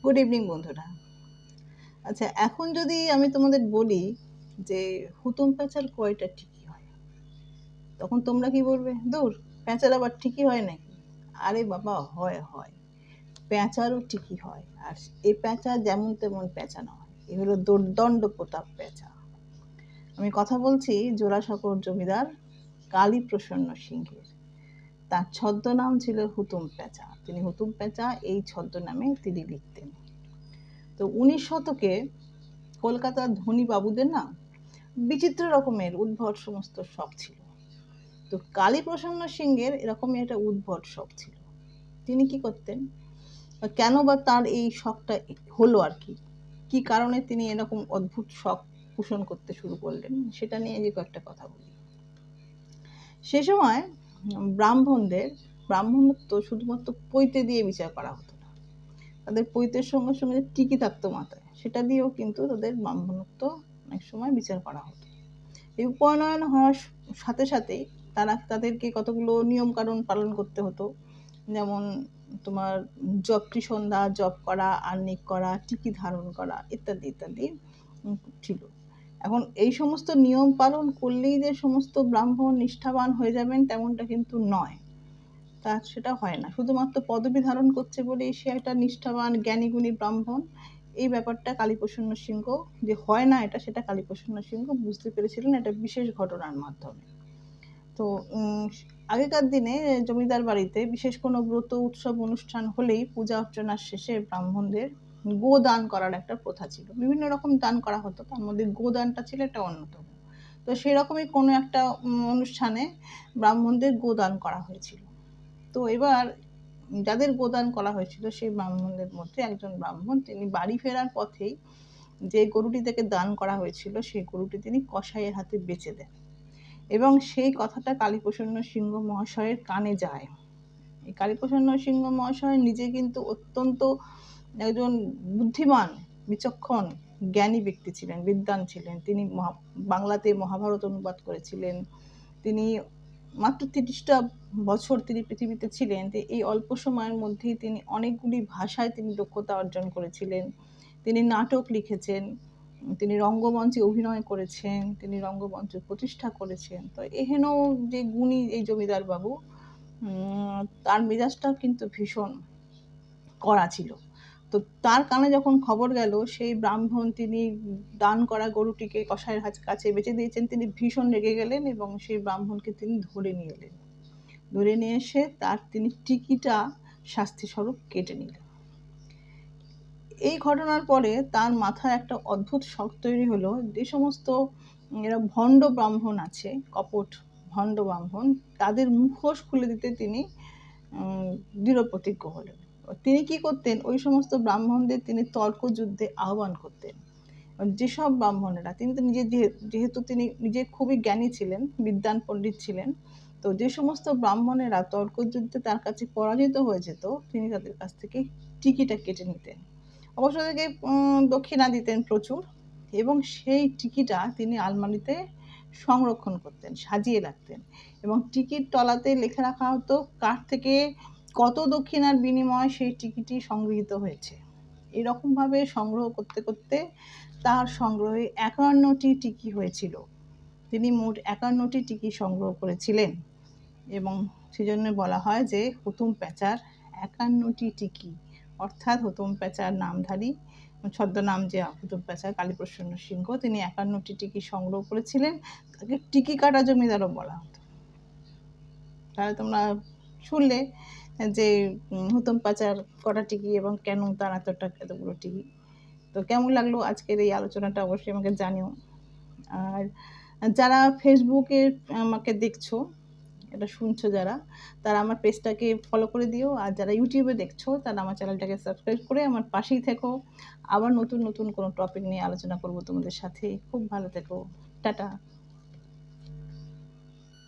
Good evening বন্ধুরা। আচ্ছা, এখন যদি আমি তোমাদের বলি যে হুতুম প্যাঁচার কয়টা ঠিকই হয়, তখন তোমরা কি বলবে? দূর, প্যাঁচার আবার ঠিকই হয় নাকি? আরে বাবা, হয় হয়, প্যাঁচারও ঠিকই হয়। আর এই প্যাঁচা যেমন তেমন প্যাঁচা নয়, এ হলো দুর্দণ্ড প্রতাপ প্যাঁচা। আমি কথা বলছি জোড়াসাঁকোর জমিদার কালীপ্রসন্ন সিংহের। তার ছদ্মনাম ছিল হুতুম প্যাঁচা। তিনি হুতুম প্যাঁচা এই ছদ্মনামে তিনি লিখতেন। তো 19 শতকে কলকাতার ধনী বাবুদের না বিচিত্র রকমের উদ্ভট সমস্ত শখ ছিল। তো কালীপ্রসন্ন সিংহের এরকমই একটা উদ্ভট শখ ছিল। তিনি কি করতেন, কেন বা তার এই শখটা হলো আর কি, কি কারণে তিনি এরকম অদ্ভুত শখ পোষণ করতে শুরু করলেন, সেটা নিয়ে যে কয়েকটা কথা বলি। সে সময় ব্রাহ্মণদের ব্রাহ্মণত্ব শুধুমাত্র পৈতে দিয়ে বিচার করা হতো না, তাদের পৈতের সঙ্গে সঙ্গে টিকি থাকতো মাথায়, সেটা দিয়েও কিন্তু তাদের ব্রাহ্মণত্ব অনেক সময় বিচার করা হতো। এই উপনয়ন হওয়ার সাথে সাথেই তাদেরকে কতগুলো নিয়ম কানুন পালন করতে হতো। যেমন তোমার জপটি সন্ধ্যা জপ করা, আহ্নিক করা, টিকি ধারণ করা, ইত্যাদি ইত্যাদি ছিল। এখন এই সমস্ত নিয়ম পালন করলেই যে সমস্ত ব্রাহ্মণ নিষ্ঠাবান হয়ে যাবেন তেমনটা কিন্তু নয়। তা সেটা হয় না। শুধুমাত্র পদবী ধারণ করছে বলেই সে একটা নিষ্ঠাবান জ্ঞানীগুণী ব্রাহ্মণ, এই ব্যাপারটা কালীপ্রসন্ন সিংহ যে হয় না এটা, সেটা কালীপ্রসন্ন সিংহ বুঝতে পেরেছিলেন একটা বিশেষ ঘটনার মাধ্যমে। তো আগেকার দিনে জমিদার বাড়িতে বিশেষ কোনো ব্রত উৎসব অনুষ্ঠান হলেই পূজা অর্চনার শেষে ব্রাহ্মণদের গো দান করার একটা প্রথা ছিল। বিভিন্ন রকম দান করা হতো, তার মধ্যে গো দানটা ছিল একটা অন্যতম। তো সেরকমই কোনো একটা অনুষ্ঠানে ব্রাহ্মণদের গো দান করা হয়েছিল। তো এবার যাদের গোদান করা হয়েছিল সেই ব্রাহ্মণদের মধ্যে একজন ব্রাহ্মণ, তিনি বাড়ি ফেরার পথেই যে গরুটি থেকে দান করা হয়েছিল সেই গরুটি তিনি কসাইয়ের হাতে বেচে দেন, এবং সেই কথাটা কালীপ্রসন্ন সিংহ মহাশয়ের কানে যায়। এই কালীপ্রসন্ন সিংহ মহাশয় নিজে কিন্তু অত্যন্ত একজন বুদ্ধিমান, বিচক্ষণ, জ্ঞানী ব্যক্তি ছিলেন, বিদ্বান ছিলেন। তিনি বাংলাতে মহাভারত অনুবাদ করেছিলেন। তিনি মাত্র 30টা বছর তিনি পৃথিবীতে ছিলেন, এই অল্প সময়ের মধ্যেই তিনি অনেকগুলি ভাষায় তিনি দক্ষতা অর্জন করেছিলেন। তিনি নাটক লিখেছেন, তিনি রঙ্গমঞ্চে অভিনয় করেছেন, তিনি রঙ্গমঞ্চ প্রতিষ্ঠা করেছেন। তো এহেন যে গুণী এই জমিদার বাবু, তার মেজাজটাও কিন্তু ভীষণ কড়া ছিল। তো তার কানে যখন খবর গেল সেই ব্রাহ্মণ তিনি দান করা গরুটিকে কসাইয়ের কাছে বেচে দিয়েছেন, তিনি ভীষণ রেগে গেলেন এবং সেই ব্রাহ্মণকে তিনি ধরে নিয়ে এলেন। ধরে নিয়ে এসে তিনি টিকিটা শাস্তিস্বরূপ কেটে নিলেন। এই ঘটনার পরে তার মাথায় একটা অদ্ভুত শখ তৈরি হলো, যে সমস্ত এরা ভণ্ড ব্রাহ্মণ আছে, কপট ভণ্ড ব্রাহ্মণ, তাদের মুখোশ খুলে দিতে তিনি দৃঢ় প্রতিজ্ঞ হলেন। তিনি কি করতেন, ওই সমস্ত ব্রাহ্মণদের তিনি তর্ক যুদ্ধে আহ্বান করতেন। যেসব ব্রাহ্মণেরা, তিনি তো যেহেতু তিনি নিজে খুবই জ্ঞানী ছিলেন, বিদ্বান পণ্ডিত ছিলেন, তো যে সমস্ত ব্রাহ্মণেরা তর্কযুদ্ধে তার কাছে পরাজিত হয়ে যেত, তিনি তাদের কাছ থেকে টিকিটা কেটে নিতেন। অবশ্য তাদেরকে দক্ষিণা দিতেন প্রচুর, এবং সেই টিকিটা তিনি আলমারিতে সংরক্ষণ করতেন, সাজিয়ে রাখতেন, এবং টিকিট তলাতে লিখে রাখা হতো কার থেকে কত দক্ষিণার বিনিময়ে সেই টিকিটটি সংগৃহীত হয়েছে। এরকমভাবে সংগ্রহ করতে করতে তার সংগ্রহে 51টি টিকি হয়েছিল। তিনি মোট 51টি টিকি সংগ্রহ করেছিলেন, এবং সেজন্য বলা হয় যে হুতুম প্যাঁচার 51টি টিকি, অর্থাৎ হুতুম প্যাঁচার নামধারী ছদ্মনাম যে হুতুম প্যাঁচা কালীপ্রসন্ন সিংহ, তিনি 51টি টিকি সংগ্রহ করেছিলেন। তাকে টিকি কাটা জমিদারও বলা হতো। তাহলে তোমরা শুনলে যে হুতুম প্যাঁচার কটা টিকি এবং কেন তার এতগুলো টিকি। তো কেমন লাগলো আজকের এই আলোচনাটা অবশ্যই আমাকে জানিও। আর যারা ফেসবুকে আমাকে দেখছো, এটা শুনছো যারা, তারা আমার পেজটাকে ফলো করে দিও। আর যারা ইউটিউবে দেখছো তারা আমার চ্যানেলটাকে সাবস্ক্রাইব করে আমার পাশেই থেকো। আবার নতুন নতুন কোনো টপিক নিয়ে আলোচনা করব তোমাদের সাথে। খুব ভালো থেকো। টাটা।